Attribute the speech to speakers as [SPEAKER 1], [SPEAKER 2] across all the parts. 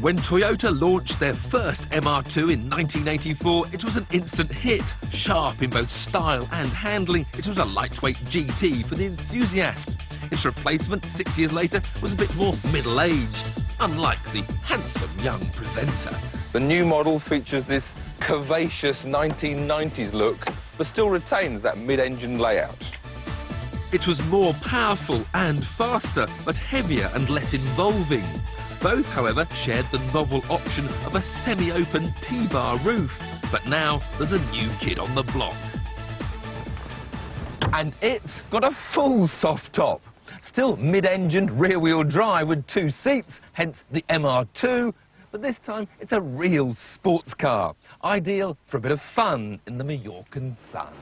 [SPEAKER 1] When Toyota launched their first MR2 in 1984, it was an instant hit. Sharp in both style and handling, it was a lightweight GT for the enthusiast. Its replacement, 6 years later, was a bit more middle-aged, unlike the handsome young presenter.
[SPEAKER 2] The new model features this curvaceous 1990s look, but still retains that mid-engine layout.
[SPEAKER 1] It was more powerful and faster, but heavier and less involving. Both, however, shared the novel option of a semi-open T-bar roof. But now there's a new kid on the block.
[SPEAKER 2] And it's got a full soft top. Still mid-engined rear-wheel drive with 2 seats, hence the MR2. But this time it's a real sports car, ideal for a bit of fun in the Mallorcan sun.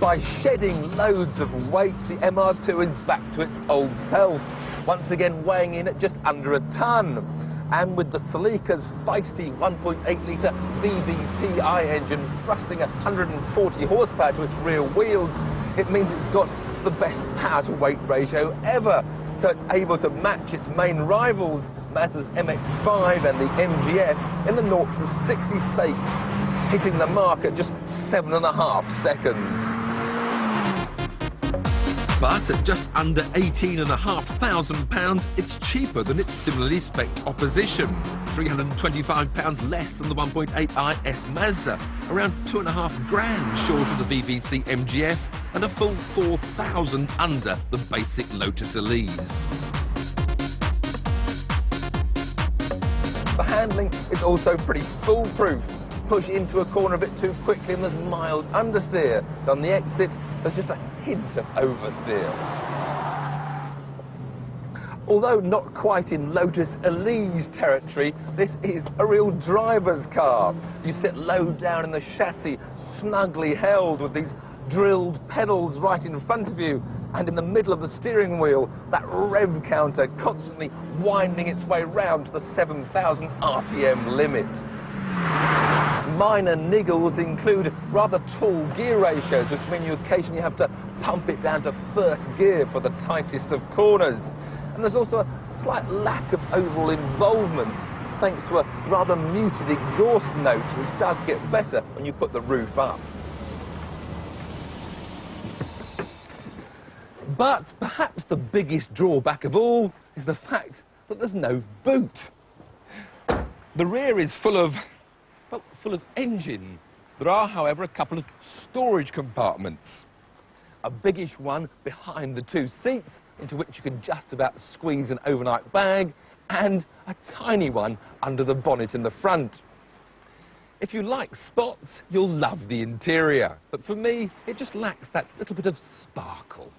[SPEAKER 2] By shedding loads of weight, the MR2 is back to its old self, once again weighing in at just under a tonne. And with the Celica's feisty 1.8-litre VVTI engine thrusting 140 horsepower to its rear wheels, it means it's got the best power-to-weight ratio ever. So it's able to match its main rivals, Mazda's MX-5 and the MGF, in the 0 to 60 stakes, hitting the mark at just 7.5 seconds. But at just under £18,500, it's cheaper than its similarly spec'd opposition. £325 less than the 1.8i S Mazda, around £2.5 short of the VVC MGF, and a full £4,000 under the basic Lotus Elise. For handling, it's also pretty foolproof. Push into a corner a bit too quickly and there's mild understeer. On the exit, there's just a hint of oversteer. Although not quite in Lotus Elise territory, this is a real driver's car. You sit low down in the chassis, snugly held with these drilled pedals right in front of you, and in the middle of the steering wheel, that rev counter constantly winding its way round to the 7,000 RPM limit. Minor niggles include rather tall gear ratios, which mean you occasionally have to pump it down to first gear for the tightest of corners. And there's also a slight lack of overall involvement, thanks to a rather muted exhaust note, which does get better when you put the roof up. But perhaps the biggest drawback of all is the fact that there's no boot. The rear is full of engine. There are, however, a couple of storage compartments. A biggish one behind the 2 seats, into which you can just about squeeze an overnight bag, and a tiny one under the bonnet in the front. If you like spots, you'll love the interior. But for me, it just lacks that little bit of sparkle.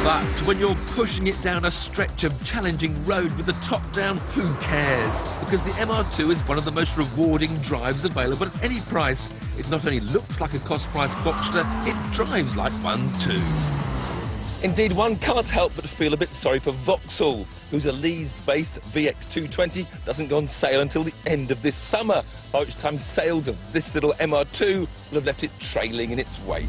[SPEAKER 2] But when you're pushing it down a stretch of challenging road with the top down, who cares? Because the MR2 is one of the most rewarding drives available at any price. It not only looks like a cost-price Boxster, it drives like one too. Indeed, one can't help but feel a bit sorry for Vauxhall, whose Elise-based VX220 doesn't go on sale until the end of this summer, by which time sales of this little MR2 will have left it trailing in its wake.